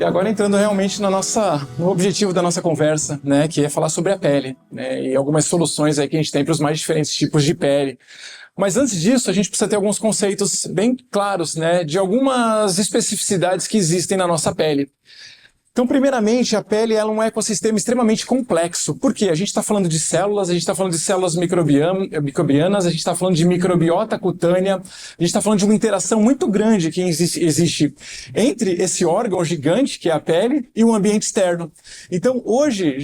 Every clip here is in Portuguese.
E agora entrando realmente no objetivo da nossa conversa, né, que é falar sobre a pele, né, e algumas soluções aí que a gente tem para os mais diferentes tipos de pele. Mas antes disso, a gente precisa ter alguns conceitos bem claros, né, de algumas especificidades que existem na nossa pele. Então, primeiramente, a pele ela é um ecossistema extremamente complexo. Por quê? A gente está falando de células, a gente está falando de células microbianas, a gente está falando de microbiota cutânea, a gente está falando de uma interação muito grande que existe entre esse órgão gigante, que é a pele, e o ambiente externo. Então, hoje,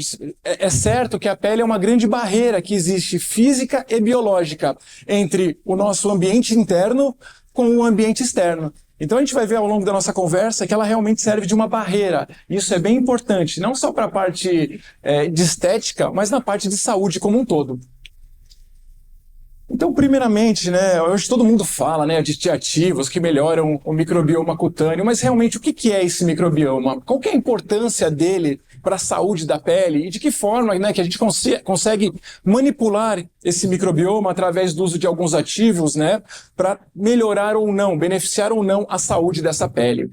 é certo que a pele é uma grande barreira que existe física e biológica entre o nosso ambiente interno com o ambiente externo. Então a gente vai ver ao longo da nossa conversa que ela realmente serve de uma barreira. Isso é bem importante, não só para a parte de estética, mas na parte de saúde como um todo. Então, primeiramente, né, hoje todo mundo fala, né, de ativos que melhoram o microbioma cutâneo, mas realmente o que é esse microbioma? Qual que é a importância dele para a saúde da pele e de que forma, né, que a gente consegue manipular esse microbioma através do uso de alguns ativos, né, para melhorar ou não, beneficiar ou não a saúde dessa pele.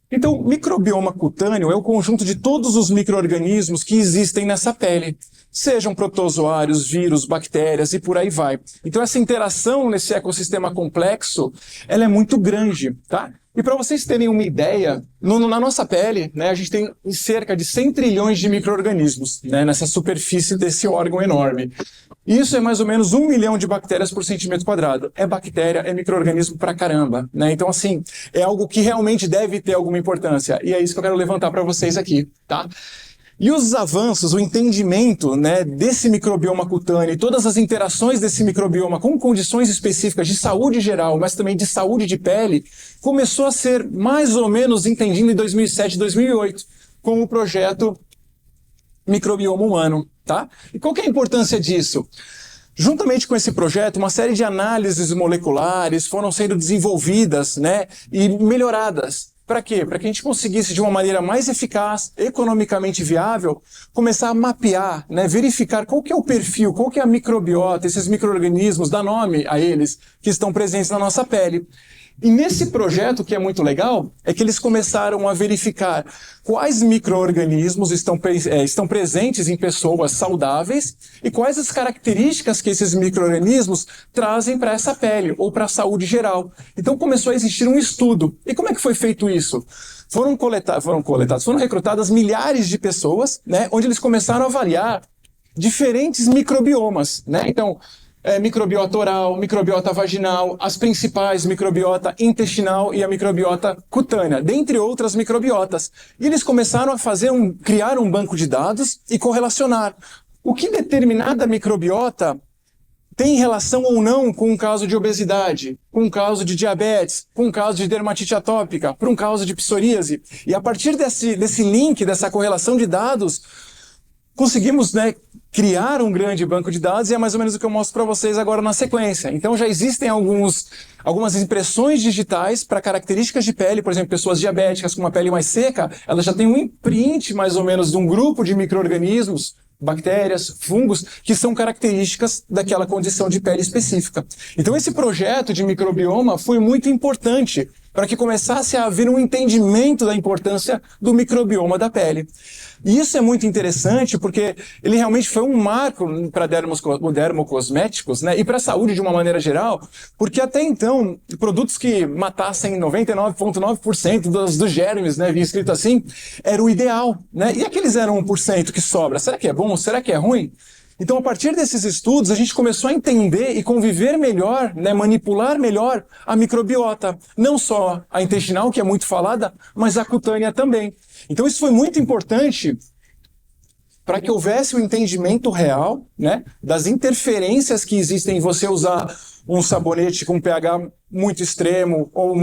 Então, microbioma cutâneo é o conjunto de todos os micro-organismos que existem nessa pele, sejam protozoários, vírus, bactérias e por aí vai. Então, essa interação nesse ecossistema complexo, ela é muito grande, tá? E para vocês terem uma ideia, na nossa pele, né, a gente tem cerca de 100 trilhões de micro-organismos, né, nessa superfície desse órgão enorme. Isso é mais ou menos 1 milhão de bactérias por centímetro quadrado. É bactéria, é micro-organismo pra caramba, né? Então, assim, é algo que realmente deve ter alguma importância. E é isso que eu quero levantar para vocês aqui, tá? E os avanços, o entendimento, né, desse microbioma cutâneo e todas as interações desse microbioma com condições específicas de saúde geral, mas também de saúde de pele, começou a ser mais ou menos entendido em 2007, 2008, com o projeto Microbioma Humano, tá? E qual que é a importância disso? Juntamente com esse projeto, uma série de análises moleculares foram sendo desenvolvidas, né, e melhoradas. Para quê? Para que a gente conseguisse, de uma maneira mais eficaz, economicamente viável, começar a mapear, né, verificar qual que é o perfil, qual que é a microbiota, esses micro-organismos, dar nome a eles, que estão presentes na nossa pele. E nesse projeto, que é muito legal, é que eles começaram a verificar quais micro-organismos estão presentes em pessoas saudáveis e quais as características que esses micro-organismos trazem para essa pele ou para a saúde geral. Então começou a existir um estudo. E como é que foi feito isso? Foram recrutadas milhares de pessoas, né, onde eles começaram a avaliar diferentes microbiomas, né? Então, microbiota oral, microbiota vaginal, as principais, microbiota intestinal e a microbiota cutânea, dentre outras microbiotas. E eles começaram a criar um banco de dados e correlacionar o que determinada microbiota tem relação ou não com um caso de obesidade, com um caso de diabetes, com um caso de dermatite atópica, para um caso de psoríase. E a partir desse link, dessa correlação de dados, conseguimos, né, criar um grande banco de dados, e é mais ou menos o que eu mostro para vocês agora na sequência. Então já existem algumas impressões digitais para características de pele, por exemplo, pessoas diabéticas com uma pele mais seca, elas já têm um imprint mais ou menos de um grupo de micro-organismos, bactérias, fungos, que são características daquela condição de pele específica. Então esse projeto de microbioma foi muito importante para que começasse a haver um entendimento da importância do microbioma da pele. E isso é muito interessante porque ele realmente foi um marco para dermocosméticos, né, e para a saúde de uma maneira geral, porque até então, produtos que matassem 99,9% dos germes, né, vinha escrito assim, era o ideal, né, e aqueles 1% que sobra, será que é bom? Será que é ruim? Então, a partir desses estudos, a gente começou a entender e conviver melhor, né, manipular melhor a microbiota. Não só a intestinal, que é muito falada, mas a cutânea também. Então, isso foi muito importante para que houvesse um entendimento real, né, das interferências que existem em você usar um sabonete com pH muito extremo ou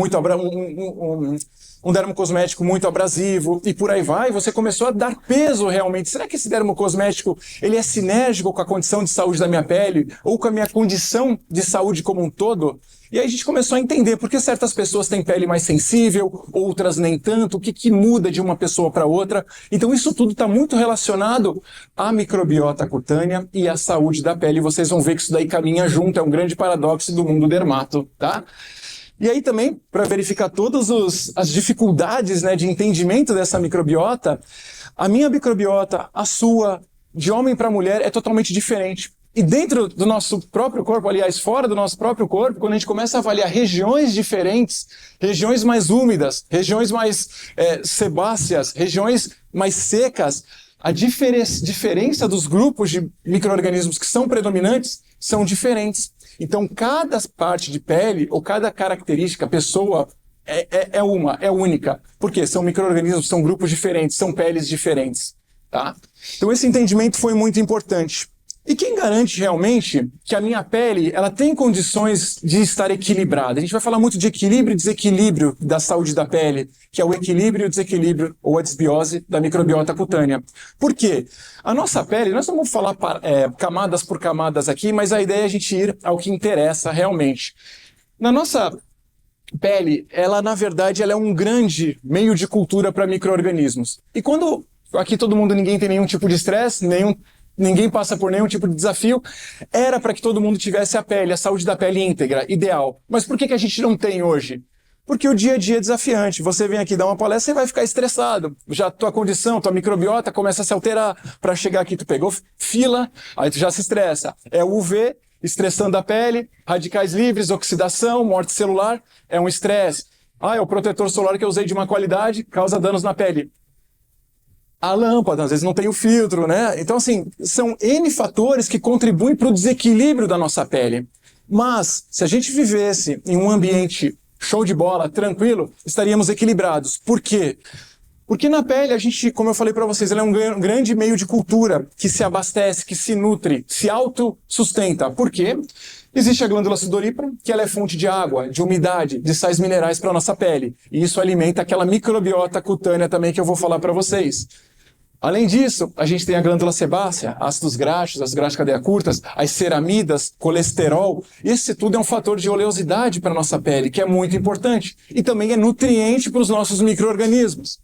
um dermocosmético muito abrasivo e por aí vai. Você começou a dar peso realmente. Será que esse dermocosmético ele é sinérgico com a condição de saúde da minha pele ou com a minha condição de saúde como um todo? E aí a gente começou a entender por que certas pessoas têm pele mais sensível, outras nem tanto, o que muda de uma pessoa para outra. Então isso tudo está muito relacionado à microbiota cutânea e à saúde da pele. E vocês vão ver que isso daí caminha junto, é um grande paradoxo do mundo dermato, tá? E aí também, para verificar todas as dificuldades, né, de entendimento dessa microbiota, a minha microbiota, a sua, de homem para mulher, é totalmente diferente. E dentro do nosso próprio corpo, aliás, fora do nosso próprio corpo, quando a gente começa a avaliar regiões diferentes, regiões mais úmidas, regiões mais sebáceas, regiões mais secas, a diferença dos grupos de micro-organismos que são predominantes são diferentes. Então, cada parte de pele, ou cada característica, pessoa, é única. Por quê? São micro-organismos, são grupos diferentes, são peles diferentes. Tá? Então, esse entendimento foi muito importante. E quem garante realmente que a minha pele ela tem condições de estar equilibrada? A gente vai falar muito de equilíbrio e desequilíbrio da saúde da pele, que é o equilíbrio e o desequilíbrio, ou a desbiose da microbiota cutânea. Por quê? A nossa pele, nós não vamos falar camadas por camadas aqui, mas a ideia é a gente ir ao que interessa realmente. Na nossa pele, ela na verdade ela é um grande meio de cultura para micro-organismos. E quando aqui ninguém tem nenhum tipo de estresse, ninguém passa por nenhum tipo de desafio, era para que todo mundo tivesse a saúde da pele íntegra, ideal. Mas por que a gente não tem hoje? Porque o dia a dia é desafiante. Você vem aqui dar uma palestra, você vai ficar estressado. Já tua condição, tua microbiota começa a se alterar. Para chegar aqui, tu pegou fila, aí tu já se estressa. É o UV, estressando a pele, radicais livres, oxidação, morte celular, é um estresse. É o protetor solar que eu usei de má qualidade, causa danos na pele. A lâmpada, às vezes não tem o filtro, né? Então, assim, são N fatores que contribuem para o desequilíbrio da nossa pele. Mas, se a gente vivesse em um ambiente show de bola, tranquilo, estaríamos equilibrados. Por quê? Porque na pele, a gente, como eu falei para vocês, ela é um grande meio de cultura que se abastece, que se nutre, se autossustenta. Por quê? Existe a glândula sudorípara, que ela é fonte de água, de umidade, de sais minerais para a nossa pele. E isso alimenta aquela microbiota cutânea também que eu vou falar para vocês. Além disso, a gente tem a glândula sebácea, ácidos graxos, as graxas cadeia curtas, as ceramidas, colesterol. Isso tudo é um fator de oleosidade para a nossa pele, que é muito importante. E também é nutriente para os nossos micro-organismos.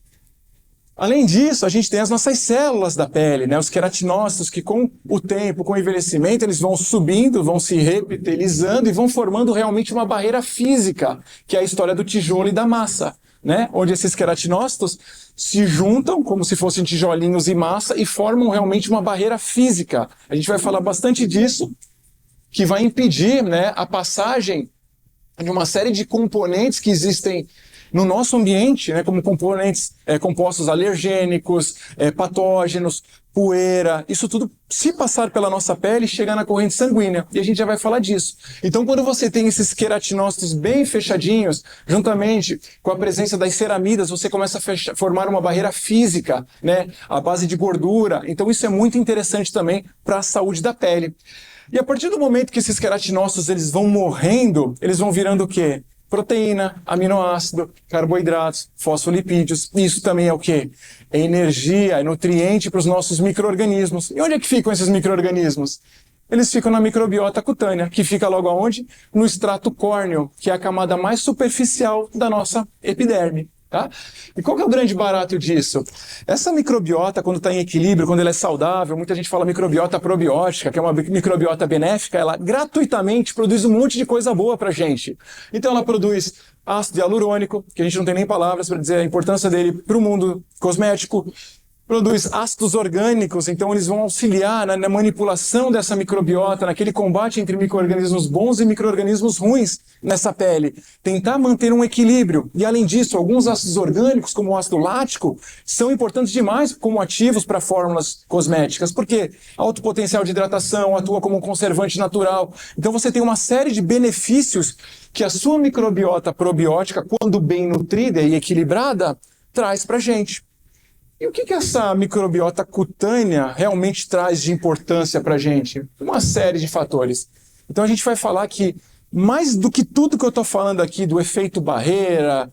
Além disso, a gente tem as nossas células da pele, né? Os queratinócitos, que com o tempo, com o envelhecimento, eles vão subindo, vão se reptilizando e vão formando realmente uma barreira física, que é a história do tijolo e da massa, né? Onde esses queratinócitos se juntam como se fossem tijolinhos e massa e formam realmente uma barreira física. A gente vai falar bastante disso, que vai impedir, né, a passagem de uma série de componentes que existem no nosso ambiente, né, como componentes compostos alergênicos, patógenos, poeira, isso tudo, se passar pela nossa pele, chegar na corrente sanguínea. E a gente já vai falar disso. Então, quando você tem esses queratinócitos bem fechadinhos, juntamente com a presença das ceramidas, você começa a formar uma barreira física, né, à base de gordura. Então, isso é muito interessante também para a saúde da pele. E a partir do momento que esses queratinócitos eles vão morrendo, eles vão virando o quê? Proteína, aminoácido, carboidratos, fosfolipídios. Isso também é o quê? É energia, é nutriente para os nossos micro-organismos. E onde é que ficam esses micro-organismos? Eles ficam na microbiota cutânea, que fica logo aonde? No estrato córneo, que é a camada mais superficial da nossa epiderme. Tá? E qual que é o grande barato disso? Essa microbiota, quando está em equilíbrio, quando ela é saudável, muita gente fala microbiota probiótica, que é uma microbiota benéfica, ela gratuitamente produz um monte de coisa boa para a gente. Então ela produz ácido hialurônico, que a gente não tem nem palavras para dizer a importância dele para o mundo cosmético, produz ácidos orgânicos, então eles vão auxiliar na manipulação dessa microbiota, naquele combate entre micro-organismos bons e micro-organismos ruins nessa pele. Tentar manter um equilíbrio. E além disso, alguns ácidos orgânicos, como o ácido lático, são importantes demais como ativos para fórmulas cosméticas, porque alto potencial de hidratação, atua como um conservante natural. Então você tem uma série de benefícios que a sua microbiota probiótica, quando bem nutrida e equilibrada, traz para a gente. E o que essa microbiota cutânea realmente traz de importância para a gente? Uma série de fatores. Então a gente vai falar que, mais do que tudo que eu estou falando aqui, do efeito barreira,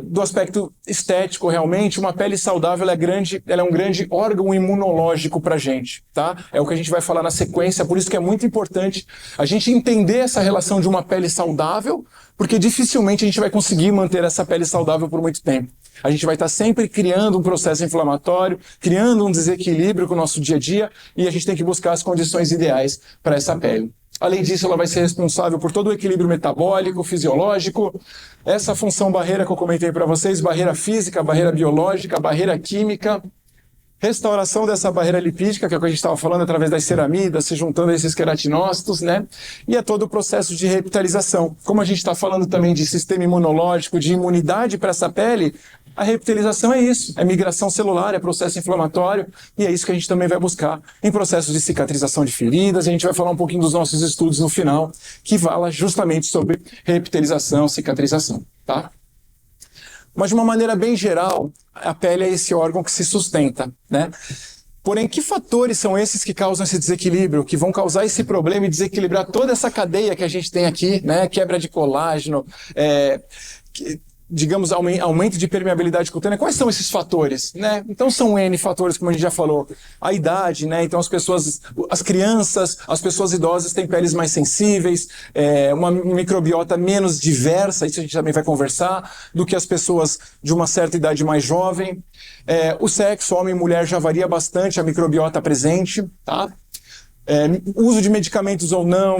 do aspecto estético realmente, uma pele saudável ela é um grande órgão imunológico para a gente. Tá? É o que a gente vai falar na sequência, por isso que é muito importante a gente entender essa relação de uma pele saudável, porque dificilmente a gente vai conseguir manter essa pele saudável por muito tempo. A gente vai estar sempre criando um processo inflamatório, criando um desequilíbrio com o nosso dia a dia, e a gente tem que buscar as condições ideais para essa pele. Além disso, ela vai ser responsável por todo o equilíbrio metabólico, fisiológico, essa função barreira que eu comentei para vocês, barreira física, barreira biológica, barreira química, restauração dessa barreira lipídica, que é o que a gente estava falando, através das ceramidas, se juntando a esses queratinócitos, né? E é todo o processo de revitalização. Como a gente está falando também de sistema imunológico, de imunidade para essa pele, a revitalização é isso, é migração celular, é processo inflamatório, e é isso que a gente também vai buscar em processos de cicatrização de feridas. A gente vai falar um pouquinho dos nossos estudos no final, que fala justamente sobre revitalização, cicatrização, tá? Mas de uma maneira bem geral, a pele é esse órgão que se sustenta, né? Porém, que fatores são esses que causam esse desequilíbrio, que vão causar esse problema e desequilibrar toda essa cadeia que a gente tem aqui, né? Quebra de colágeno, digamos, aumento de permeabilidade cutânea. Quais são esses fatores, né? Então são N fatores, como a gente já falou. A idade, né? Então as crianças, as pessoas idosas têm peles mais sensíveis, uma microbiota menos diversa, isso a gente também vai conversar, do que as pessoas de uma certa idade mais jovem. O sexo, homem e mulher, já varia bastante a microbiota presente, tá? Uso de medicamentos ou não,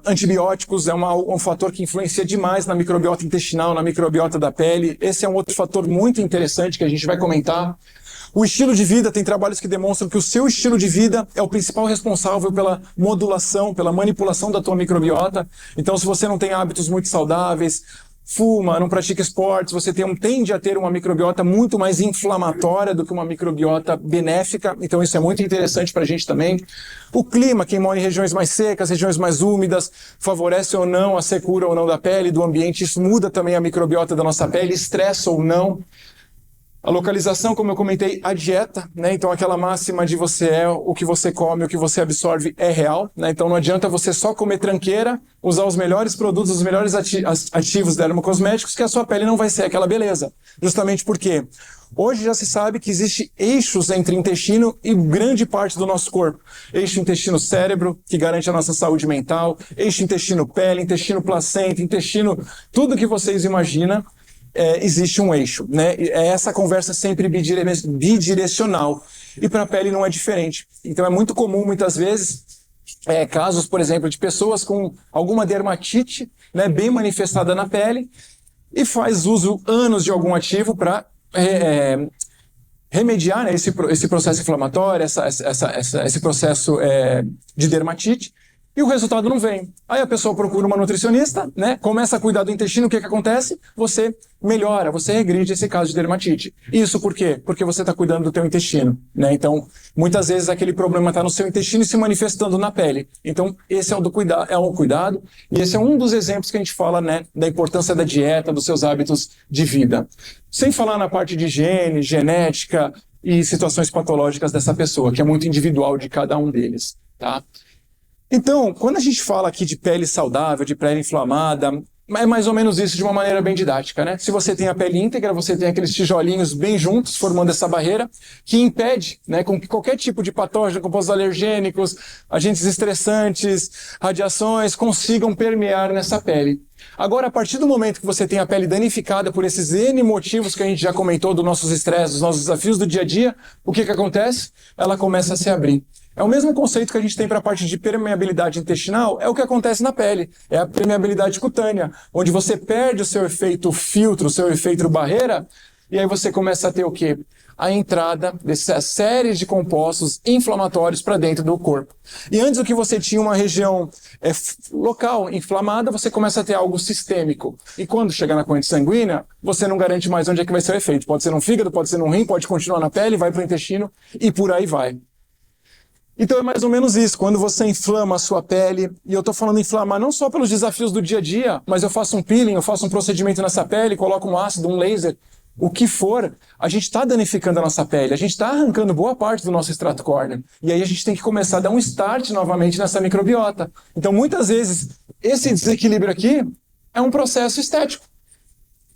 antibióticos é um fator que influencia demais na microbiota intestinal, na microbiota da pele. Esse é um outro fator muito interessante que a gente vai comentar. O estilo de vida, tem trabalhos que demonstram que o seu estilo de vida é o principal responsável pela modulação, pela manipulação da tua microbiota. Então, se você não tem hábitos muito saudáveis, fuma, não pratica esportes, você tende a ter uma microbiota muito mais inflamatória do que uma microbiota benéfica, então isso é muito interessante para a gente também. O clima, quem mora em regiões mais secas, regiões mais úmidas, favorece ou não a secura ou não da pele, do ambiente, isso muda também a microbiota da nossa pele, estressa ou não. A localização, como eu comentei, a dieta, né? Então aquela máxima de você é o que você come, o que você absorve é real, né? Então não adianta você só comer tranqueira, usar os melhores produtos, os melhores ativos dermocosméticos, que a sua pele não vai ser aquela beleza. Justamente porque hoje já se sabe que existe eixos entre intestino e grande parte do nosso corpo. Eixo intestino-cérebro, que garante a nossa saúde mental, eixo intestino-pele, intestino-placenta, intestino, tudo que vocês imaginam. Existe um eixo, né? É essa conversa sempre bidirecional. E para a pele não é diferente. Então é muito comum, muitas vezes, casos, por exemplo, de pessoas com alguma dermatite, né, bem manifestada na pele, e faz uso anos de algum ativo para remediar, né, esse processo inflamatório, esse processo de dermatite, e o resultado não vem. Aí a pessoa procura uma nutricionista, né? Começa a cuidar do intestino, o que acontece? Você melhora, você regride esse caso de dermatite. Isso por quê? Porque você está cuidando do teu intestino, né? Então, muitas vezes aquele problema está no seu intestino e se manifestando na pele. Então, esse é um cuidado, e esse é um dos exemplos que a gente fala, né, da importância da dieta, dos seus hábitos de vida. Sem falar na parte de higiene, genética e situações patológicas dessa pessoa, que é muito individual de cada um deles, tá? Então, quando a gente fala aqui de pele saudável, de pele inflamada, é mais ou menos isso de uma maneira bem didática, né? Se você tem a pele íntegra, você tem aqueles tijolinhos bem juntos, formando essa barreira, que impede, né, com que qualquer tipo de patógeno, compostos alergênicos, agentes estressantes, radiações, consigam permear nessa pele. Agora, a partir do momento que você tem a pele danificada por esses N motivos que a gente já comentou dos nossos estresses, dos nossos desafios do dia a dia, o que acontece? Ela começa a se abrir. É o mesmo conceito que a gente tem para a parte de permeabilidade intestinal, é o que acontece na pele, é a permeabilidade cutânea, onde você perde o seu efeito filtro, o seu efeito barreira, e aí você começa a ter o quê? A entrada dessa série de compostos inflamatórios para dentro do corpo. E antes do que você tinha uma região local inflamada, você começa a ter algo sistêmico. E quando chegar na corrente sanguínea, você não garante mais onde é que vai ser o efeito. Pode ser no fígado, pode ser no rim, pode continuar na pele, vai para o intestino e por aí vai. Então é mais ou menos isso, quando você inflama a sua pele, e eu estou falando inflamar não só pelos desafios do dia a dia, mas eu faço um peeling, eu faço um procedimento nessa pele, coloco um ácido, um laser, o que for, a gente está danificando a nossa pele, a gente está arrancando boa parte do nosso extrato córneo, e aí a gente tem que começar a dar um start novamente nessa microbiota. Então muitas vezes esse desequilíbrio aqui é um processo estético.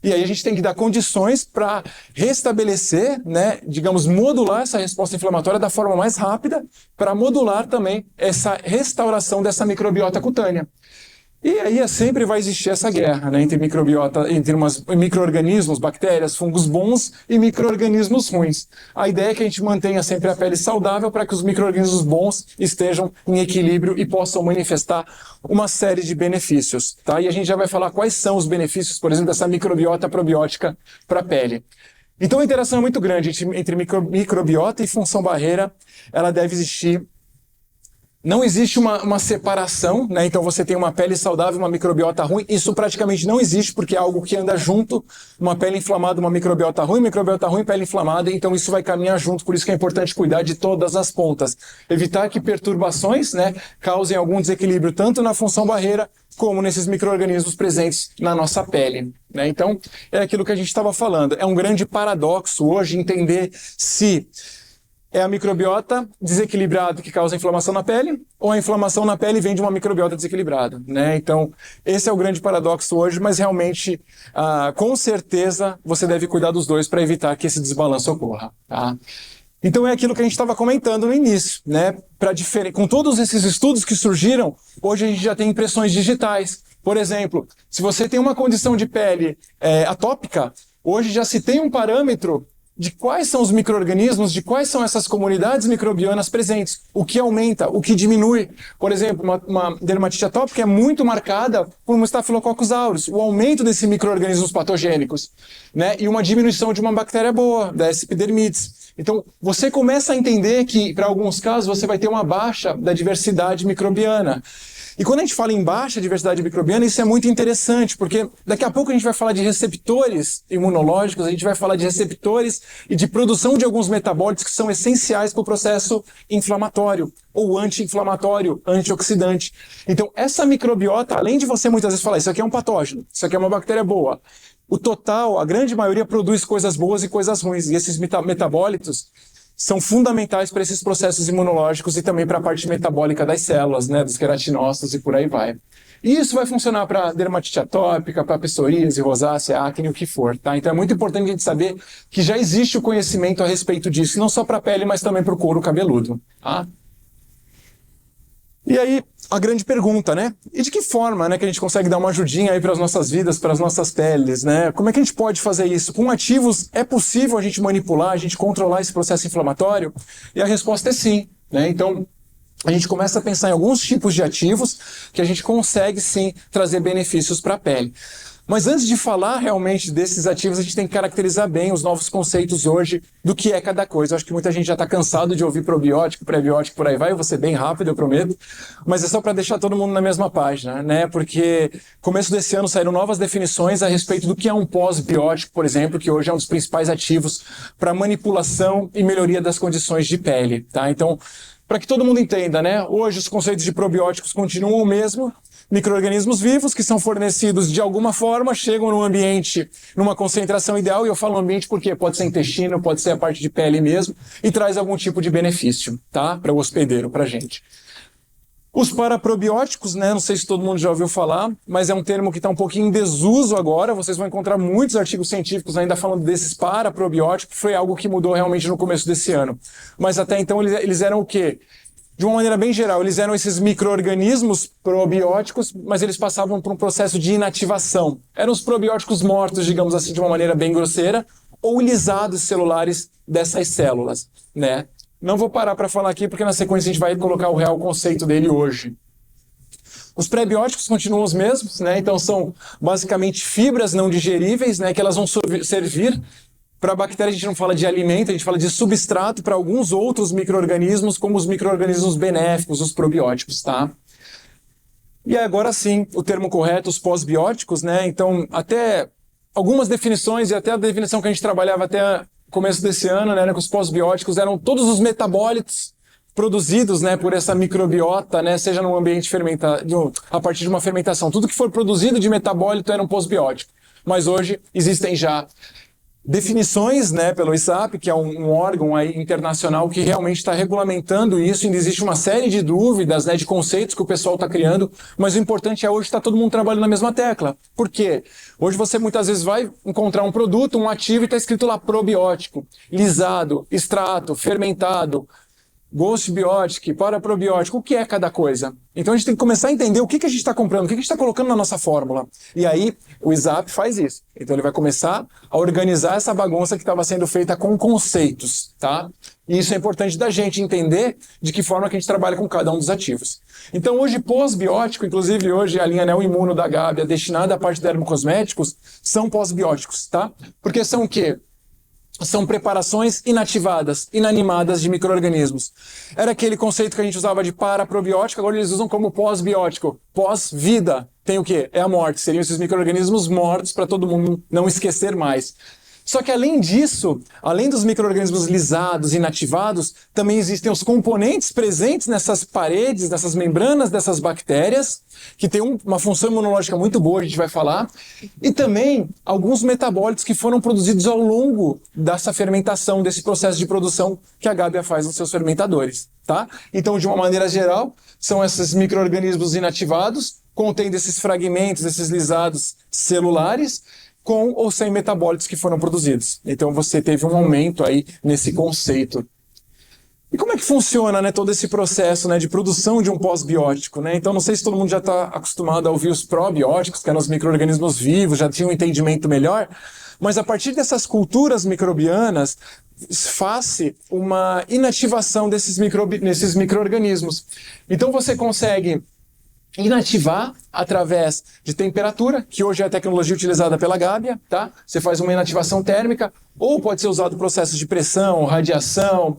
E aí a gente tem que dar condições para restabelecer, né, digamos, modular essa resposta inflamatória da forma mais rápida, para modular também essa restauração dessa microbiota cutânea. E aí sempre vai existir essa guerra, né, entre microbiota, entre micro-organismos, bactérias, fungos bons e micro-organismos ruins. A ideia é que a gente mantenha sempre a pele saudável para que os micro-organismos bons estejam em equilíbrio e possam manifestar uma série de benefícios, tá? E a gente já vai falar quais são os benefícios, por exemplo, dessa microbiota probiótica para a pele. Então a interação é muito grande entre microbiota e função barreira, ela deve existir. Não existe uma separação, né? Então você tem uma pele saudável e uma microbiota ruim. Isso praticamente não existe, porque é algo que anda junto. Uma pele inflamada, uma microbiota ruim, pele inflamada. Então isso vai caminhar junto, por isso que é importante cuidar de todas as pontas. Evitar que perturbações, né, causem algum desequilíbrio, tanto na função barreira, como nesses micro-organismos presentes na nossa pele, né? Então, é aquilo que a gente estava falando. É um grande paradoxo hoje entender se é a microbiota desequilibrada que causa inflamação na pele, ou a inflamação na pele vem de uma microbiota desequilibrada, né? Então, esse é o grande paradoxo hoje, mas realmente, com certeza, você deve cuidar dos dois para evitar que esse desbalanço ocorra, tá? Então é aquilo que a gente estava comentando no início, né? Com todos esses estudos que surgiram, hoje a gente já tem impressões digitais. Por exemplo, se você tem uma condição de pele atópica, hoje já se tem um parâmetro de quais são os micro-organismos, de quais são essas comunidades microbianas presentes, o que aumenta, o que diminui. Por exemplo, uma dermatite atópica é muito marcada por um Staphylococcus aureus, o aumento desses micro-organismos patogênicos, né? E uma diminuição de uma bactéria boa, da S. epidermidis. Então, você começa a entender que, para alguns casos, você vai ter uma baixa da diversidade microbiana. E quando a gente fala em baixa diversidade microbiana, isso é muito interessante, porque daqui a pouco a gente vai falar de receptores imunológicos, a gente vai falar de receptores e de produção de alguns metabólitos que são essenciais para o processo inflamatório, ou anti-inflamatório, antioxidante. Então, essa microbiota, além de você muitas vezes falar, isso aqui é um patógeno, isso aqui é uma bactéria boa, o total, a grande maioria produz coisas boas e coisas ruins, e esses metabólitos são fundamentais para esses processos imunológicos e também para a parte metabólica das células, né, dos queratinócitos e por aí vai. E isso vai funcionar para dermatite atópica, para psoríase, rosácea, acne, o que for, tá? Então é muito importante a gente saber que já existe o conhecimento a respeito disso, não só para a pele, mas também para o couro cabeludo, tá? E aí, a grande pergunta, né? E de que forma, né, que a gente consegue dar uma ajudinha aí para as nossas vidas, para as nossas peles, né? Como é que a gente pode fazer isso? Com ativos é possível a gente manipular, a gente controlar esse processo inflamatório? E a resposta é sim, né? Então, a gente começa a pensar em alguns tipos de ativos que a gente consegue sim trazer benefícios para a pele. Mas antes de falar realmente desses ativos, a gente tem que caracterizar bem os novos conceitos hoje do que é cada coisa. Eu acho que muita gente já está cansado de ouvir probiótico, prebiótico, por aí vai. Eu vou ser bem rápido, eu prometo. Mas é só para deixar todo mundo na mesma página, né? Porque começo desse ano saíram novas definições a respeito do que é um pós-biótico, por exemplo, que hoje é um dos principais ativos para manipulação e melhoria das condições de pele, tá? Então, para que todo mundo entenda, né? Hoje os conceitos de probióticos continuam o mesmo. Micro-organismos vivos que são fornecidos de alguma forma, chegam no ambiente numa concentração ideal, e eu falo ambiente porque pode ser intestino, pode ser a parte de pele mesmo, e traz algum tipo de benefício, tá? Para o hospedeiro, para a gente. Os paraprobióticos, né? Não sei se todo mundo já ouviu falar, mas é um termo que está um pouquinho em desuso agora. Vocês vão encontrar muitos artigos científicos ainda falando desses paraprobióticos. Foi algo que mudou realmente no começo desse ano. Mas até então eles eram o quê? De uma maneira bem geral, eles eram esses micro-organismos probióticos, mas eles passavam por um processo de inativação. Eram os probióticos mortos, digamos assim, de uma maneira bem grosseira, ou lisados celulares dessas células, né? Não vou parar para falar aqui, porque na sequência a gente vai colocar o real conceito dele hoje. Os prebióticos continuam os mesmos, né? Então são basicamente fibras não digeríveis, né? Que elas vão servir. Para a bactéria a gente não fala de alimento, a gente fala de substrato para alguns outros micro-organismos, como os micro-organismos benéficos, os probióticos, tá? E agora sim, o termo correto, os pós-bióticos, né? Então, até algumas definições, e até a definição que a gente trabalhava até começo desse ano, né, com os pós-bióticos, eram todos os metabólitos produzidos, né, por essa microbiota, né, seja no ambiente a partir de uma fermentação. Tudo que for produzido de metabólito era um pós-biótico. Mas hoje existem já definições, né, pelo ISAP, que é um órgão aí internacional que realmente está regulamentando isso. Ainda existe uma série de dúvidas, né, de conceitos que o pessoal está criando, mas o importante é hoje estar todo mundo trabalhando na mesma tecla. Por quê? Hoje você muitas vezes vai encontrar um produto, um ativo, e está escrito lá probiótico, lisado, extrato, fermentado. Ghost Biotic, paraprobiótico, o que é cada coisa? Então a gente tem que começar a entender o que a gente está comprando, o que a gente está colocando na nossa fórmula. E aí o ISAP faz isso. Então ele vai começar a organizar essa bagunça que estava sendo feita com conceitos, tá? E isso é importante da gente entender de que forma que a gente trabalha com cada um dos ativos. Então hoje pós-biótico, inclusive hoje a linha Neoimuno da Gabia destinada à parte de dermocosméticos, são pós-bióticos, tá? Porque são o quê? São preparações inativadas, inanimadas de micro-organismos. Era aquele conceito que a gente usava de paraprobiótico, agora eles usam como pós-biótico. Pós-vida tem o quê? É a morte. Seriam esses micro-organismos mortos para todo mundo não esquecer mais. Só que além disso, além dos micro-organismos lisados, inativados, também existem os componentes presentes nessas paredes, nessas membranas dessas bactérias, que tem uma função imunológica muito boa, a gente vai falar, e também alguns metabólitos que foram produzidos ao longo dessa fermentação, desse processo de produção que a Gabia faz nos seus fermentadores, tá? Então, de uma maneira geral, são esses micro-organismos inativados, contendo esses fragmentos, esses lisados celulares, com ou sem metabólitos que foram produzidos. Então você teve um aumento aí nesse conceito. E como é que funciona, né, todo esse processo, né, de produção de um pós-biótico, né? Então não sei se todo mundo já está acostumado a ouvir os probióticos, que eram os micro-organismos vivos, já tinha um entendimento melhor, mas a partir dessas culturas microbianas faz-se uma inativação desses micro-organismos. Então você consegue inativar através de temperatura, que hoje é a tecnologia utilizada pela Gabia, tá? Você faz uma inativação térmica, ou pode ser usado processos de pressão, radiação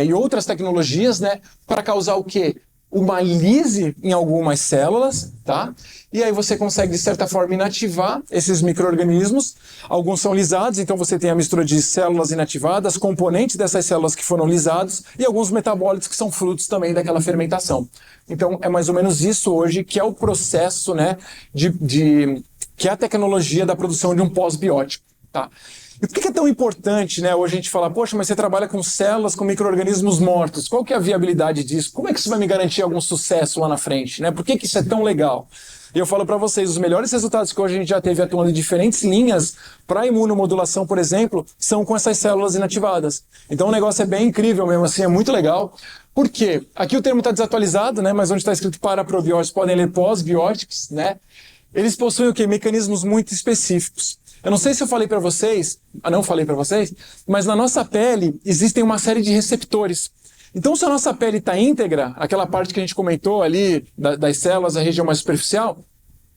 e outras tecnologias, né? Para causar o quê? Uma lise em algumas células, tá? E aí você consegue, de certa forma, inativar esses micro-organismos. Alguns são lisados, então você tem a mistura de células inativadas, componentes dessas células que foram lisados e alguns metabólitos que são frutos também daquela fermentação. Então é mais ou menos isso hoje que é o processo, né, que é a tecnologia da produção de um pós-biótico, tá? E por que é tão importante, né, hoje a gente falar, poxa, mas você trabalha com células, com micro-organismos mortos, qual que é a viabilidade disso? Como é que isso vai me garantir algum sucesso lá na frente, né? Por que isso é tão legal? E eu falo para vocês, os melhores resultados que hoje a gente já teve atuando em diferentes linhas para imunomodulação, por exemplo, são com essas células inativadas. Então o negócio é bem incrível mesmo, assim, é muito legal. Por quê? Aqui o termo está desatualizado, né, mas onde está escrito paraprobióticos, podem ler pós-bióticos, né? Eles possuem o quê? Mecanismos muito específicos. Eu não sei se eu falei para vocês, não falei para vocês, mas na nossa pele existem uma série de receptores. Então, se a nossa pele está íntegra, aquela parte que a gente comentou ali, das células, a região mais superficial,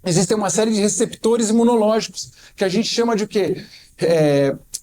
existem uma série de receptores imunológicos, que a gente chama de o quê?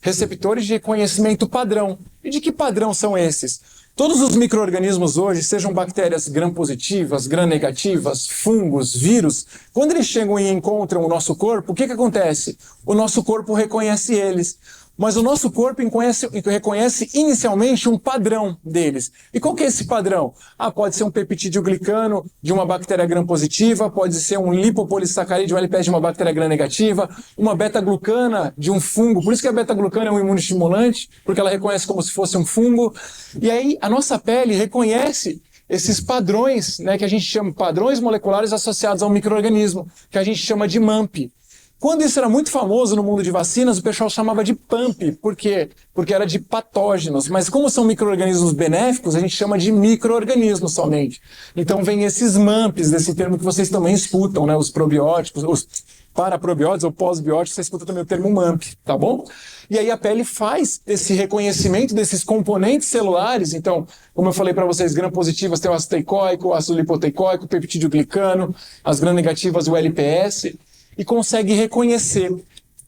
Receptores de reconhecimento padrão. E de que padrão são esses? Todos os micro-organismos hoje, sejam bactérias gram-positivas, gram-negativas, fungos, vírus, quando eles chegam e encontram o nosso corpo, o que acontece? O nosso corpo reconhece eles. Mas o nosso corpo reconhece inicialmente um padrão deles. E qual que é esse padrão? Pode ser um peptidoglicano de uma bactéria gram-positiva, pode ser um lipopolissacarídeo, um LPS de uma bactéria gram-negativa, uma beta-glucana de um fungo. Por isso que a beta-glucana é um imunoestimulante, porque ela reconhece como se fosse um fungo. E aí a nossa pele reconhece esses padrões, né, que a gente chama padrões moleculares associados a um micro-organismo, que a gente chama de MAMP. Quando isso era muito famoso no mundo de vacinas, o pessoal chamava de PAMP. Por quê? Porque era de patógenos. Mas como são micro-organismos benéficos, a gente chama de micro-organismos somente. Então vem esses MAMPs, desse termo que vocês também escutam, né? Os probióticos, os paraprobióticos ou pós-bióticos, você escuta também o termo MAMP, tá bom? E aí a pele faz esse reconhecimento desses componentes celulares. Então, como eu falei para vocês, gram-positivas tem o ácido teicoico, o ácido lipoteicoico, o peptidoglicano, as gram-negativas, o LPS, e consegue reconhecer.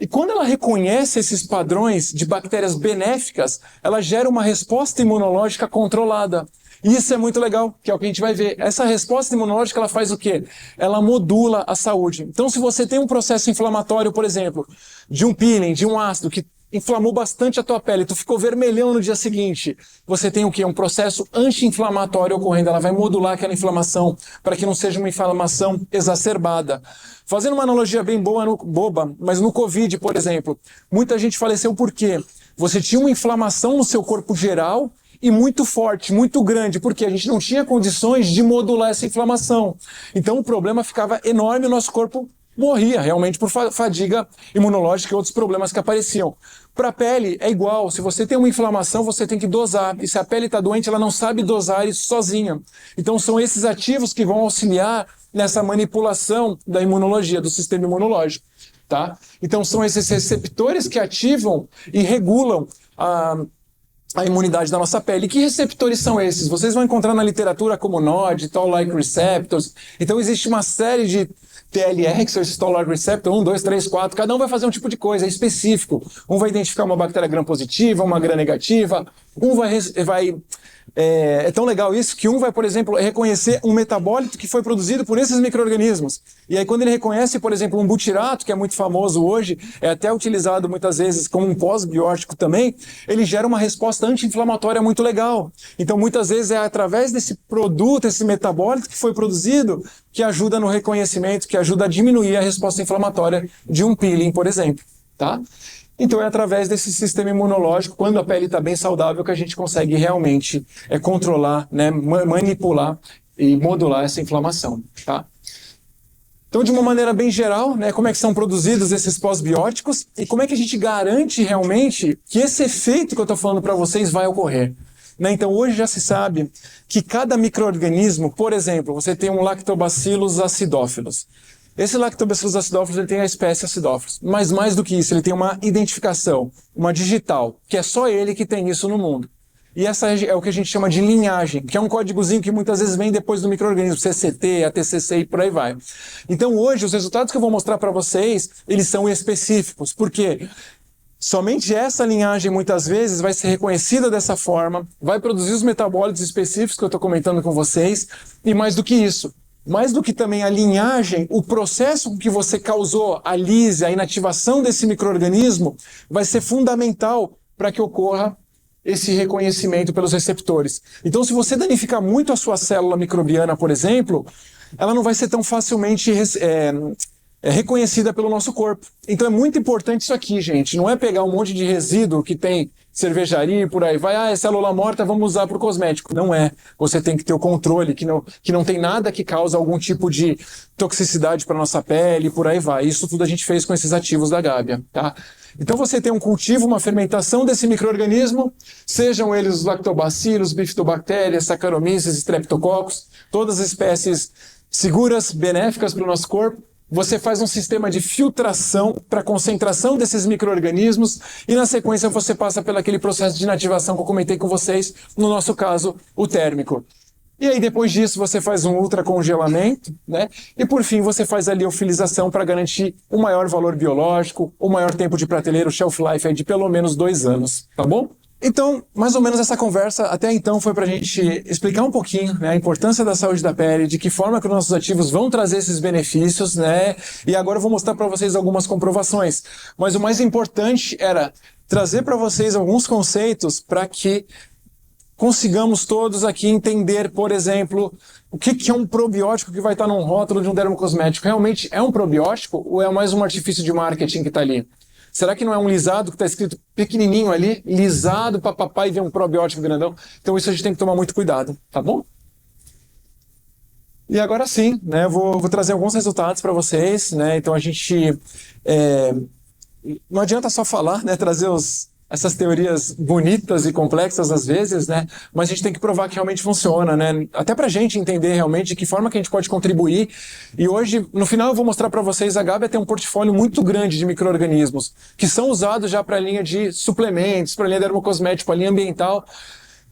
E quando ela reconhece esses padrões de bactérias benéficas, ela gera uma resposta imunológica controlada. E isso é muito legal, que é o que a gente vai ver. Essa resposta imunológica, ela faz o quê? Ela modula a saúde. Então, se você tem um processo inflamatório, por exemplo, de um peeling, de um ácido, que inflamou bastante a tua pele, tu ficou vermelhão no dia seguinte, você tem o quê? Um processo anti-inflamatório ocorrendo, ela vai modular aquela inflamação para que não seja uma inflamação exacerbada. Fazendo uma analogia bem boba, mas no Covid, por exemplo, muita gente faleceu por quê? Você tinha uma inflamação no seu corpo geral e muito forte, muito grande, porque a gente não tinha condições de modular essa inflamação. Então o problema ficava enorme, o nosso corpo morria realmente por fadiga imunológica e outros problemas que apareciam. Para a pele é igual, se você tem uma inflamação, você tem que dosar, e se a pele está doente, ela não sabe dosar isso sozinha. Então são esses ativos que vão auxiliar nessa manipulação da imunologia, do sistema imunológico. Tá? Então são esses receptores que ativam e regulam a imunidade da nossa pele. E que receptores são esses? Vocês vão encontrar na literatura como NOD, Toll-like receptors. Então existe uma série de TLRs, esses Toll-like receptor, 1, 2, 3, 4, cada um vai fazer um tipo de coisa, é específico. Um vai identificar uma bactéria gram-positiva, uma gram-negativa, um é tão legal isso que um vai, por exemplo, reconhecer um metabólito que foi produzido por esses micro-organismos. E aí quando ele reconhece, por exemplo, um butirato, que é muito famoso hoje, é até utilizado muitas vezes como um pós-biótico também, ele gera uma resposta anti-inflamatória muito legal. Então muitas vezes é através desse produto, esse metabólito que foi produzido, que ajuda no reconhecimento, que ajuda a diminuir a resposta inflamatória de um peeling, por exemplo. Tá? Então é através desse sistema imunológico, quando a pele está bem saudável, que a gente consegue realmente controlar, né, manipular e modular essa inflamação. Tá? Então, de uma maneira bem geral, né, como é que são produzidos esses pós-bióticos e como é que a gente garante realmente que esse efeito que eu estou falando para vocês vai ocorrer. Né? Então, hoje já se sabe que cada micro-organismo, por exemplo, você tem um Lactobacillus acidófilos. Esse Lactobacillus acidófilos ele tem a espécie Acidófilos, mas mais do que isso, ele tem uma identificação, uma digital, que é só ele que tem isso no mundo. E essa é o que a gente chama de linhagem, que é um códigozinho que muitas vezes vem depois do micro-organismo, CCT, ATCC e por aí vai. Então hoje, os resultados que eu vou mostrar para vocês, eles são específicos, porque somente essa linhagem muitas vezes vai ser reconhecida dessa forma, vai produzir os metabólitos específicos que eu estou comentando com vocês, e mais do que isso, mais do que também a linhagem, o processo que você causou, a lise, a inativação desse micro-organismo, vai ser fundamental para que ocorra esse reconhecimento pelos receptores. Então, se você danificar muito a sua célula microbiana, por exemplo, ela não vai ser tão facilmente reconhecida pelo nosso corpo. Então é muito importante isso aqui, gente. Não é pegar um monte de resíduo que tem cervejaria e por aí vai, é célula morta, vamos usar para o cosmético. Não é. Você tem que ter o controle, que não tem nada que cause algum tipo de toxicidade para nossa pele e por aí vai. Isso tudo a gente fez com esses ativos da Gábia, tá? Então você tem um cultivo, uma fermentação desse micro-organismo, sejam eles os lactobacilos, bifidobactérias, Saccharomyces, streptococcus, todas as espécies seguras, benéficas para o nosso corpo. Você faz um sistema de filtração para a concentração desses micro-organismos e, na sequência, você passa pelo aquele processo de inativação que eu comentei com vocês, no nosso caso, o térmico. E aí, depois disso, você faz um ultracongelamento, né? E, por fim, você faz a liofilização para garantir um maior valor biológico, um maior tempo de prateleira, o shelf life é de pelo menos 2 anos, tá bom? Então, mais ou menos essa conversa até então foi para a gente explicar um pouquinho, né, a importância da saúde da pele, de que forma que os nossos ativos vão trazer esses benefícios, né? E agora eu vou mostrar para vocês algumas comprovações. Mas o mais importante era trazer para vocês alguns conceitos para que consigamos todos aqui entender, por exemplo, o que é um probiótico que vai estar num rótulo de um dermocosmético. Realmente é um probiótico ou é mais um artifício de marketing que está ali? Será que não é um lisado que está escrito pequenininho ali, lisado para papai e vem um probiótico grandão? Então isso a gente tem que tomar muito cuidado, tá bom? E agora sim, né, vou trazer alguns resultados para vocês, né? Então a gente não adianta só falar, né, trazer essas teorias bonitas e complexas às vezes, né? Mas a gente tem que provar que realmente funciona, né? Até pra gente entender realmente de que forma que a gente pode contribuir. E hoje, no final, eu vou mostrar para vocês, a Gábia tem um portfólio muito grande de micro-organismos que são usados já para a linha de suplementos, para a linha dermocosmética, para a linha ambiental.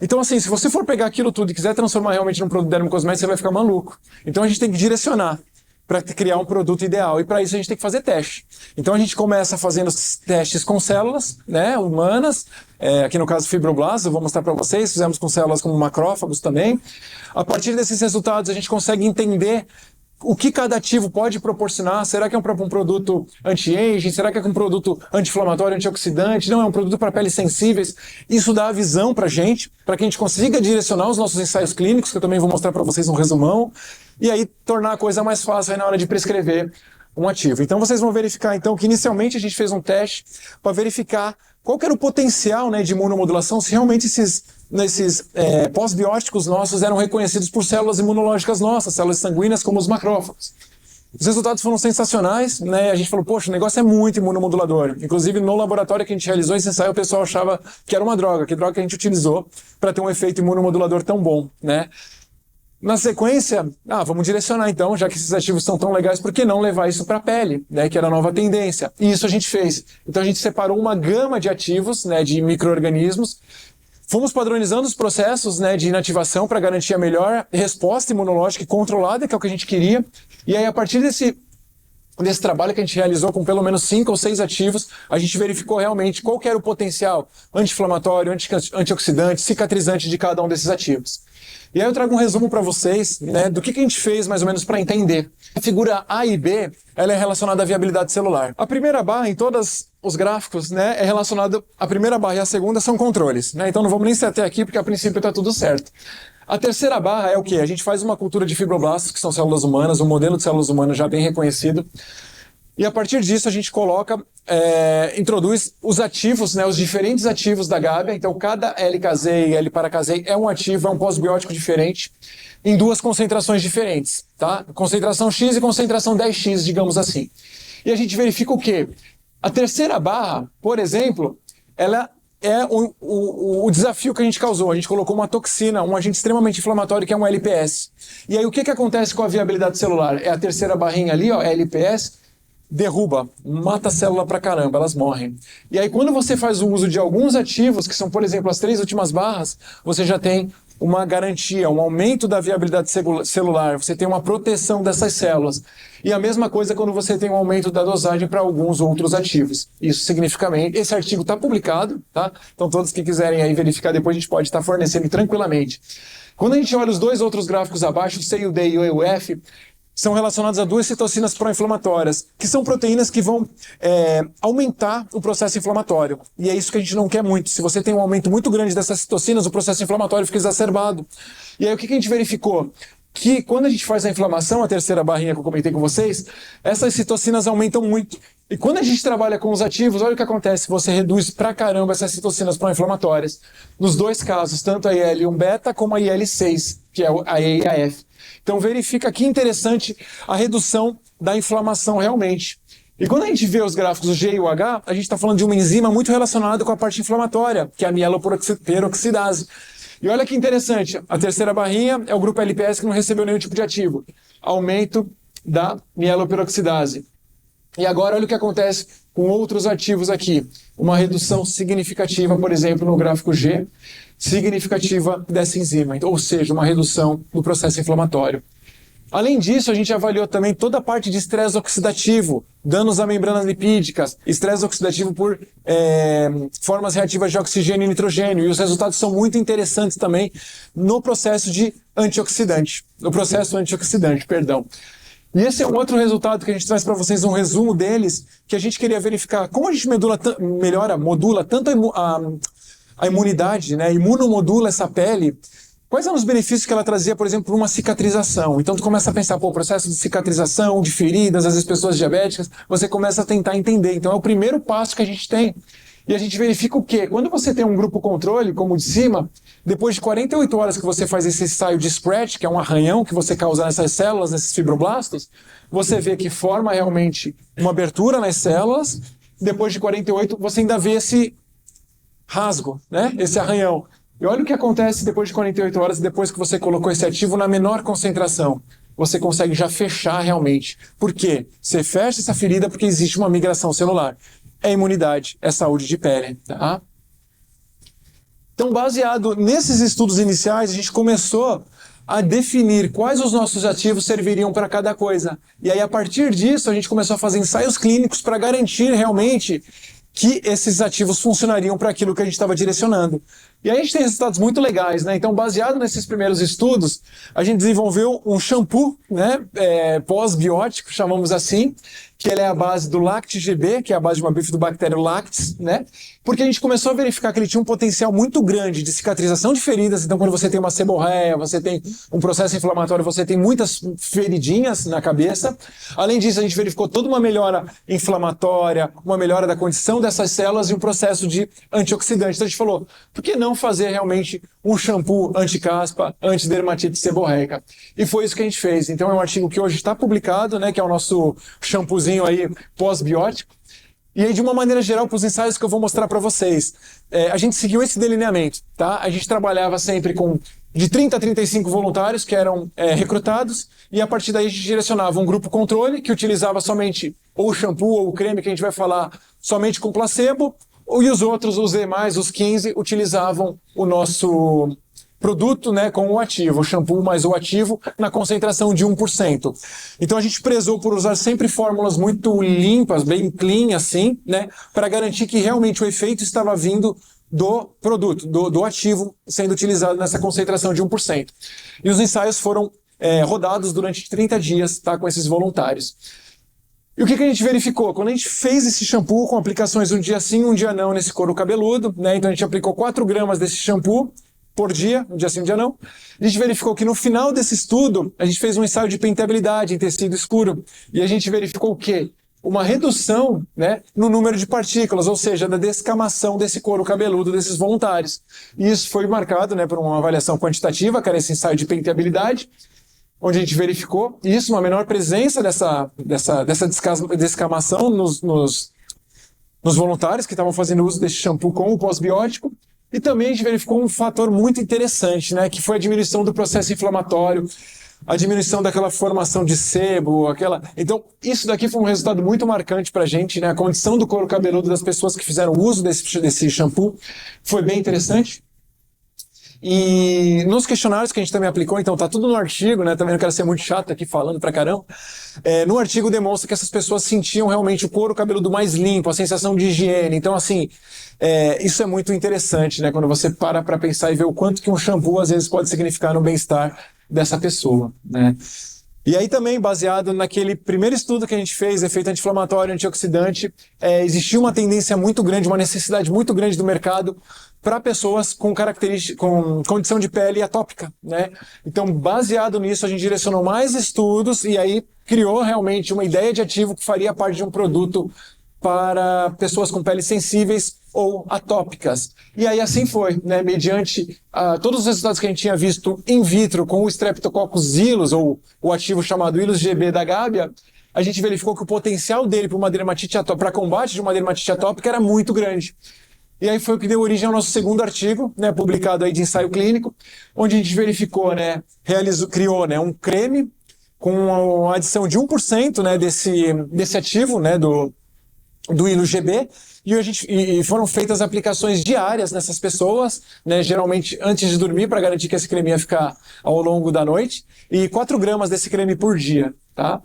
Então, assim, se você for pegar aquilo tudo e quiser transformar realmente num produto dermocosmético, você vai ficar maluco. Então a gente tem que direcionar para criar um produto ideal. E para isso a gente tem que fazer teste. Então a gente começa fazendo testes com células, né, humanas, aqui no caso fibroblastos, eu vou mostrar para vocês, fizemos com células como macrófagos também. A partir desses resultados a gente consegue entender o que cada ativo pode proporcionar. Será que é um produto anti-aging? Será que é um produto anti-inflamatório, antioxidante? Não, é um produto para peles sensíveis. Isso dá a visão para a gente que a gente consiga direcionar os nossos ensaios clínicos, que eu também vou mostrar para vocês um resumão, e aí tornar a coisa mais fácil aí na hora de prescrever um ativo. Então vocês vão verificar então que inicialmente a gente fez um teste para verificar qual que era o potencial, né, de imunomodulação, se realmente esses pós-bióticos nossos eram reconhecidos por células imunológicas nossas, células sanguíneas como os macrófagos. Os resultados foram sensacionais, né? A gente falou, poxa, o negócio é muito imunomodulador. Inclusive, no laboratório que a gente realizou esse ensaio, o pessoal achava que era uma droga, que droga que a gente utilizou para ter um efeito imunomodulador tão bom, né? Na sequência, vamos direcionar então, já que esses ativos são tão legais, por que não levar isso para a pele, né, que era a nova tendência? E isso a gente fez. Então a gente separou uma gama de ativos, né, de micro-organismos, fomos padronizando os processos, né, de inativação para garantir a melhor resposta imunológica controlada, que é o que a gente queria. E aí, a partir desse trabalho que a gente realizou com pelo menos 5 ou 6 ativos, a gente verificou realmente qual que era o potencial anti-inflamatório, antioxidante, cicatrizante de cada um desses ativos. E aí eu trago um resumo para vocês, né, do que a gente fez mais ou menos para entender. A figura A e B, ela é relacionada à viabilidade celular. A primeira barra em todos os gráficos, né, é relacionada, a primeira barra e a segunda são controles, né, então não vamos nem se até aqui porque a princípio está tudo certo. A terceira barra é o quê? A gente faz uma cultura de fibroblastos, que são células humanas, um modelo de células humanas já bem reconhecido. E a partir disso a gente coloca, introduz os ativos, né, os diferentes ativos da Gábia. Então cada L-casei e L-paracasei é um ativo, é um pós-biótico diferente, em 2 concentrações diferentes, tá? Concentração X e concentração 10X, digamos assim. E a gente verifica o quê? A terceira barra, por exemplo, ela é o desafio que a gente causou. A gente colocou uma toxina, um agente extremamente inflamatório, que é um LPS. E aí o que acontece com a viabilidade celular? É a terceira barrinha ali, ó, LPS, derruba, mata a célula pra caramba, elas morrem. E aí quando você faz o uso de alguns ativos, que são, por exemplo, as 3 últimas barras, você já tem uma garantia, um aumento da viabilidade celular, você tem uma proteção dessas células. E a mesma coisa quando você tem um aumento da dosagem para alguns outros ativos. Isso significativamente, esse artigo está publicado, tá? Então todos que quiserem aí verificar depois a gente pode estar fornecendo tranquilamente. Quando a gente olha os 2 outros gráficos abaixo, o C e o D e o E e o F, são relacionados a 2 citocinas pró-inflamatórias, que são proteínas que vão aumentar o processo inflamatório. E é isso que a gente não quer muito. Se você tem um aumento muito grande dessas citocinas, o processo inflamatório fica exacerbado. E aí o que a gente verificou? Que quando a gente faz a inflamação, a terceira barrinha que eu comentei com vocês, essas citocinas aumentam muito. E quando a gente trabalha com os ativos, olha o que acontece, você reduz pra caramba essas citocinas pró-inflamatórias. Nos 2 casos, tanto a IL-1-beta como a IL-6, que é a E e a F. Então verifica que interessante a redução da inflamação realmente. E quando a gente vê os gráficos, o G e o H, a gente está falando de uma enzima muito relacionada com a parte inflamatória, que é a mieloperoxidase. E olha que interessante, a terceira barrinha é o grupo LPS que não recebeu nenhum tipo de ativo. Aumento da mieloperoxidase. E agora olha o que acontece com outros ativos aqui. Uma redução significativa, por exemplo, no gráfico G, significativa dessa enzima, ou seja, uma redução do processo inflamatório. Além disso, a gente avaliou também toda a parte de estresse oxidativo, danos a membranas lipídicas, estresse oxidativo por formas reativas de oxigênio e nitrogênio, e os resultados são muito interessantes também no processo antioxidante. E esse é um outro resultado que a gente traz para vocês, um resumo deles, que a gente queria verificar como a gente modula tanto a imunidade, né, imunomodula essa pele. Quais são os benefícios que ela trazia, por exemplo, para uma cicatrização? Então tu começa a pensar, processo de cicatrização, de feridas, às vezes pessoas diabéticas, você começa a tentar entender. Então é o primeiro passo que a gente tem. E a gente verifica o quê? Quando você tem um grupo controle, como o de cima, depois de 48 horas que você faz esse ensaio de scratch, que é um arranhão que você causa nessas células, nesses fibroblastos, você vê que forma realmente uma abertura nas células. Depois de 48, você ainda vê esse rasgo, né? Esse arranhão. E olha o que acontece depois de 48 horas, depois que você colocou esse ativo na menor concentração. Você consegue já fechar realmente. Por quê? Você fecha essa ferida porque existe uma migração celular. É imunidade, é saúde de pele, tá? Então, baseado nesses estudos iniciais, a gente começou a definir quais os nossos ativos serviriam para cada coisa. E aí, a partir disso, a gente começou a fazer ensaios clínicos para garantir realmente que esses ativos funcionariam para aquilo que a gente estava direcionando. E aí a gente tem resultados muito legais, né? Então, baseado nesses primeiros estudos, a gente desenvolveu um shampoo, né, pós-biótico, chamamos assim, que ele é a base do Lact-GB, que é a base de uma bifidobactéria lactis, né? Porque a gente começou a verificar que ele tinha um potencial muito grande de cicatrização de feridas. Então, quando você tem uma seborreia, você tem um processo inflamatório, você tem muitas feridinhas na cabeça. Além disso, a gente verificou toda uma melhora inflamatória, uma melhora da condição dessas células e um processo de antioxidante. Então, a gente falou, por que não fazer realmente um shampoo anti-caspa, anti-dermatite seborreica. E foi isso que a gente fez. Então é um artigo que hoje está publicado, né, que é o nosso shampoozinho aí pós-biótico. E aí, de uma maneira geral, para os ensaios que eu vou mostrar para vocês, a gente seguiu esse delineamento, tá? A gente trabalhava sempre com de 30 a 35 voluntários que eram recrutados, e a partir daí a gente direcionava um grupo controle, que utilizava somente ou o shampoo ou o creme, que a gente vai falar somente com placebo, e os outros, os demais, os 15, utilizavam o nosso produto, né, com o ativo, o shampoo mais o ativo, na concentração de 1%. Então a gente prezou por usar sempre fórmulas muito limpas, bem clean assim, né, para garantir que realmente o efeito estava vindo do produto, do ativo sendo utilizado nessa concentração de 1%. E os ensaios foram rodados durante 30 dias, tá, com esses voluntários. E o que a gente verificou? Quando a gente fez esse shampoo com aplicações um dia sim, um dia não nesse couro cabeludo, né, então a gente aplicou 4 gramas desse shampoo por dia, um dia sim, um dia não. A gente verificou que no final desse estudo, a gente fez um ensaio de penteabilidade em tecido escuro, e a gente verificou o quê? Uma redução, né, no número de partículas, ou seja, da descamação desse couro cabeludo desses voluntários. E isso foi marcado, né, por uma avaliação quantitativa, que era esse ensaio de penteabilidade, onde a gente verificou isso, uma menor presença dessa descamação nos voluntários que estavam fazendo uso desse shampoo com o pós-biótico. E também a gente verificou um fator muito interessante, né, que foi a diminuição do processo inflamatório, a diminuição daquela formação de sebo, Então, isso daqui foi um resultado muito marcante pra gente, né, a condição do couro cabeludo das pessoas que fizeram uso desse shampoo foi bem interessante. E nos questionários que a gente também aplicou, então tá tudo no artigo, né? Também não quero ser muito chato aqui falando pra caramba. No artigo demonstra que essas pessoas sentiam realmente o couro cabeludo mais limpo, a sensação de higiene. Então, assim, isso é muito interessante, né? Quando você para pra pensar e ver o quanto que um shampoo às vezes pode significar no bem-estar dessa pessoa, né? E aí também, baseado naquele primeiro estudo que a gente fez, efeito anti-inflamatório, antioxidante, existia uma tendência muito grande, uma necessidade muito grande do mercado para pessoas com condição de pele atópica, né? Então, baseado nisso, a gente direcionou mais estudos e aí criou realmente uma ideia de ativo que faria parte de um produto para pessoas com peles sensíveis ou atópicas. E aí assim foi, né? Mediante todos os resultados que a gente tinha visto in vitro com o Streptococcus ilus, ou o ativo chamado Ilus GB da Gábia, a gente verificou que o potencial dele para uma dermatite atópica, para combate de uma dermatite atópica, era muito grande. E aí foi o que deu origem ao nosso segundo artigo, né, publicado aí de ensaio clínico, onde a gente verificou, né, criou, né, um creme com a adição de 1%, né, desse ativo, né, do Ilus GB, e foram feitas aplicações diárias nessas pessoas, né, geralmente antes de dormir, para garantir que esse creme ia ficar ao longo da noite, e 4 gramas desse creme por dia, tá?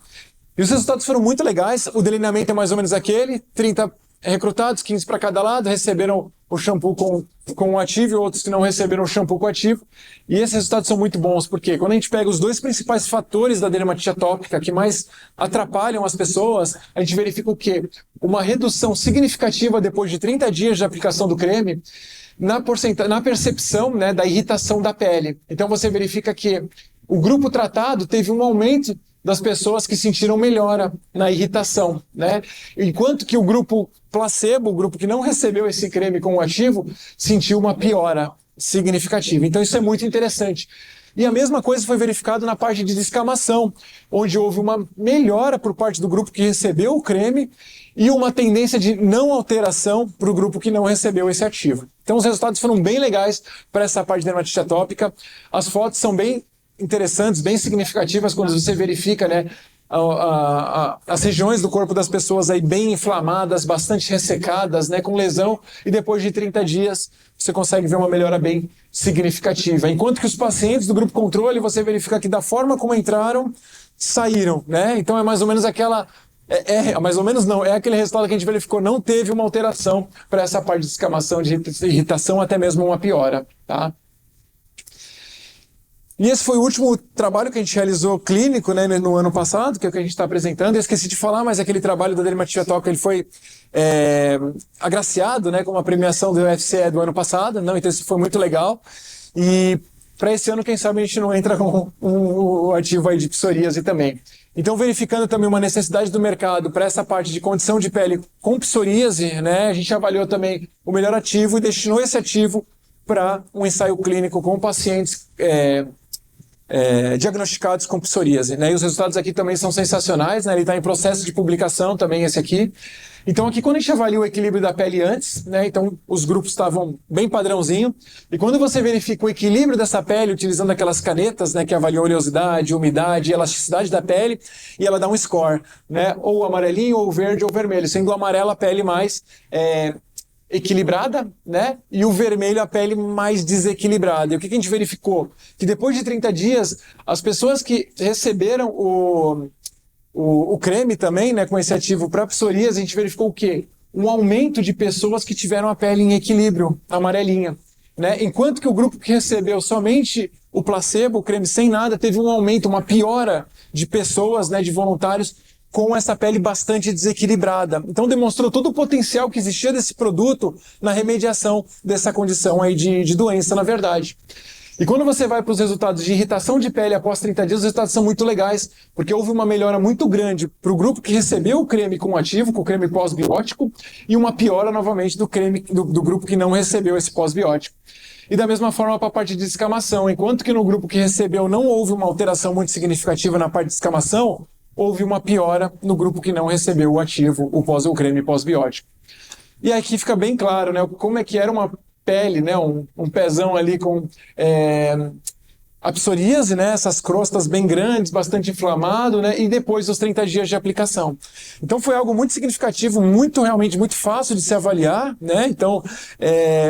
E os resultados foram muito legais, o delineamento é mais ou menos aquele, 30 recrutados, 15 para cada lado, receberam o shampoo com o ativo e outros que não receberam o shampoo com o ativo. E esses resultados são muito bons, porque quando a gente pega os 2 principais fatores da dermatite atópica que mais atrapalham as pessoas, a gente verifica o quê? Uma redução significativa depois de 30 dias de aplicação do creme na percepção, né, da irritação da pele. Então você verifica que o grupo tratado teve um aumento das pessoas que sentiram melhora na irritação, né? Enquanto que o grupo placebo, o grupo que não recebeu esse creme com o ativo, sentiu uma piora significativa. Então isso é muito interessante. E a mesma coisa foi verificado na parte de descamação, onde houve uma melhora por parte do grupo que recebeu o creme e uma tendência de não alteração para o grupo que não recebeu esse ativo. Então os resultados foram bem legais para essa parte de dermatite atópica. As fotos são bem interessantes, bem significativas quando você verifica, né, as regiões do corpo das pessoas aí bem inflamadas, bastante ressecadas, né, com lesão, e depois de 30 dias você consegue ver uma melhora bem significativa. Enquanto que os pacientes do grupo controle, você verifica que da forma como entraram, saíram, né? Então é mais ou menos mais ou menos não, é aquele resultado que a gente verificou, não teve uma alteração para essa parte de descamação, de irritação, até mesmo uma piora, tá? E esse foi o último trabalho que a gente realizou clínico, né, no ano passado, que é o que a gente está apresentando. Eu esqueci de falar, mas aquele trabalho da dermatite atópica ele foi agraciado, né, com uma premiação do UFC do ano passado. Não, então isso foi muito legal. E para esse ano, quem sabe a gente não entra com um ativo aí de psoríase também. Então, verificando também uma necessidade do mercado para essa parte de condição de pele com psoríase, né, a gente avaliou também o melhor ativo e destinou esse ativo para um ensaio clínico com pacientes diagnosticados com psoríase, né? E os resultados aqui também são sensacionais, né? Ele está em processo de publicação também, esse aqui. Então aqui quando a gente avalia o equilíbrio da pele antes, né? Então os grupos estavam bem padrãozinho, e quando você verifica o equilíbrio dessa pele utilizando aquelas canetas, né? Que avaliam a oleosidade, umidade, elasticidade da pele, e ela dá um score, né? Ou amarelinho, ou verde, ou vermelho, sendo o amarelo a pele mais equilibrada, né? E o vermelho a pele mais desequilibrada. E o que a gente verificou? Que depois de 30 dias, as pessoas que receberam o creme também, né, com esse ativo para psoríase, a gente verificou o quê? Um aumento de pessoas que tiveram a pele em equilíbrio, amarelinha, né? Enquanto que o grupo que recebeu somente o placebo, o creme sem nada, teve um aumento, uma piora de pessoas, né, de voluntários com essa pele bastante desequilibrada. Então demonstrou todo o potencial que existia desse produto na remediação dessa condição aí de doença, na verdade. E quando você vai para os resultados de irritação de pele após 30 dias, os resultados são muito legais, porque houve uma melhora muito grande para o grupo que recebeu o creme com ativo, com o creme pós-biótico, e uma piora novamente do grupo que não recebeu esse pós-biótico. E da mesma forma para a parte de descamação, enquanto que no grupo que recebeu não houve uma alteração muito significativa na parte de descamação, houve uma piora no grupo que não recebeu o ativo, o creme pós-biótico. E aqui fica bem claro, né, como é que era uma pele, né, um pezão ali com a psoríase, né, essas crostas bem grandes, bastante inflamado, né, e depois dos 30 dias de aplicação. Então foi algo muito significativo, realmente muito fácil de se avaliar, né, então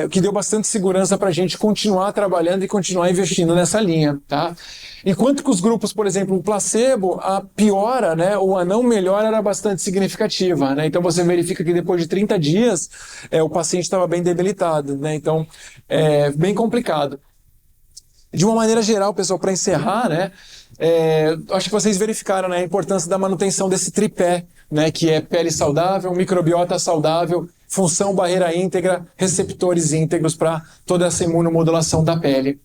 que deu bastante segurança para a gente continuar trabalhando e continuar investindo nessa linha, tá? Enquanto que os grupos, por exemplo, o placebo, a piora, né, ou a não melhora era bastante significativa, né? Então você verifica que depois de 30 dias o paciente estava bem debilitado, né? Então bem complicado. De uma maneira geral, pessoal, para encerrar, né, acho que vocês verificaram, né, a importância da manutenção desse tripé, né, que é pele saudável, microbiota saudável, função barreira íntegra, receptores íntegros para toda essa imunomodulação da pele.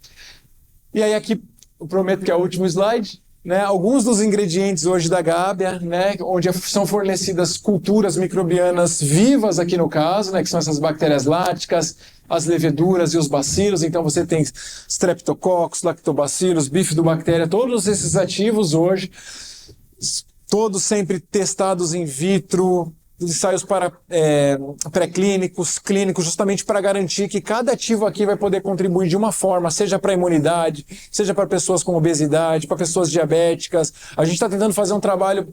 E aí aqui, eu prometo que é o último slide, né, alguns dos ingredientes hoje da Gábia, né, onde são fornecidas culturas microbianas vivas aqui no caso, né, que são essas bactérias láticas, as leveduras e os bacilos. Então você tem streptococcus, lactobacillus, bifidobactéria, todos esses ativos hoje, todos sempre testados in vitro, ensaios para pré-clínicos, clínicos, justamente para garantir que cada ativo aqui vai poder contribuir de uma forma, seja para a imunidade, seja para pessoas com obesidade, para pessoas diabéticas. A gente está tentando fazer um trabalho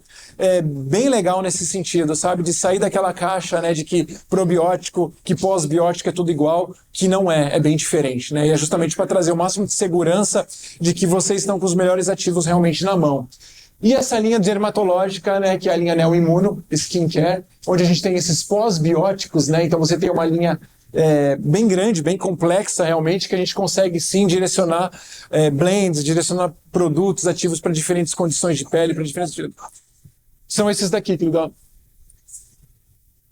bem legal nesse sentido, sabe? De sair daquela caixa, né, de que probiótico, que pós-biótico é tudo igual, que não é bem diferente, né? E é justamente para trazer o máximo de segurança de que vocês estão com os melhores ativos realmente na mão. E essa linha dermatológica, né, que é a linha Neoimuno Skincare, onde a gente tem esses pós-bióticos, né, então você tem uma linha bem grande, bem complexa realmente, que a gente consegue sim direcionar blends, direcionar produtos ativos para diferentes condições de pele, para diferentes... São esses daqui, querido.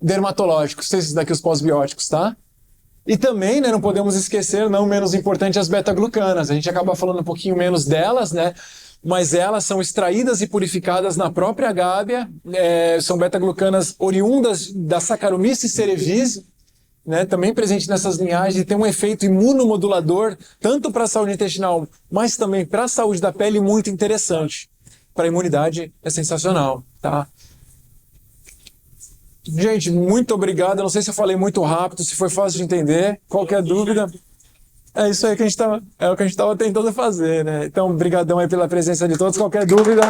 Dermatológicos, esses daqui os pós-bióticos, tá? E também, né, não podemos esquecer, não menos importante, as beta-glucanas. A gente acaba falando um pouquinho menos delas, né? Mas elas são extraídas e purificadas na própria Gábia, são beta-glucanas oriundas da Saccharomyces cerevisiae, né, também presente nessas linhagens, e tem um efeito imunomodulador, tanto para a saúde intestinal, mas também para a saúde da pele, muito interessante. Para a imunidade é sensacional, tá? Gente, muito obrigado. Eu não sei se eu falei muito rápido, se foi fácil de entender. Qualquer dúvida... É isso aí que o que a gente estava tentando fazer, né? Então, brigadão aí pela presença de todos. Qualquer dúvida...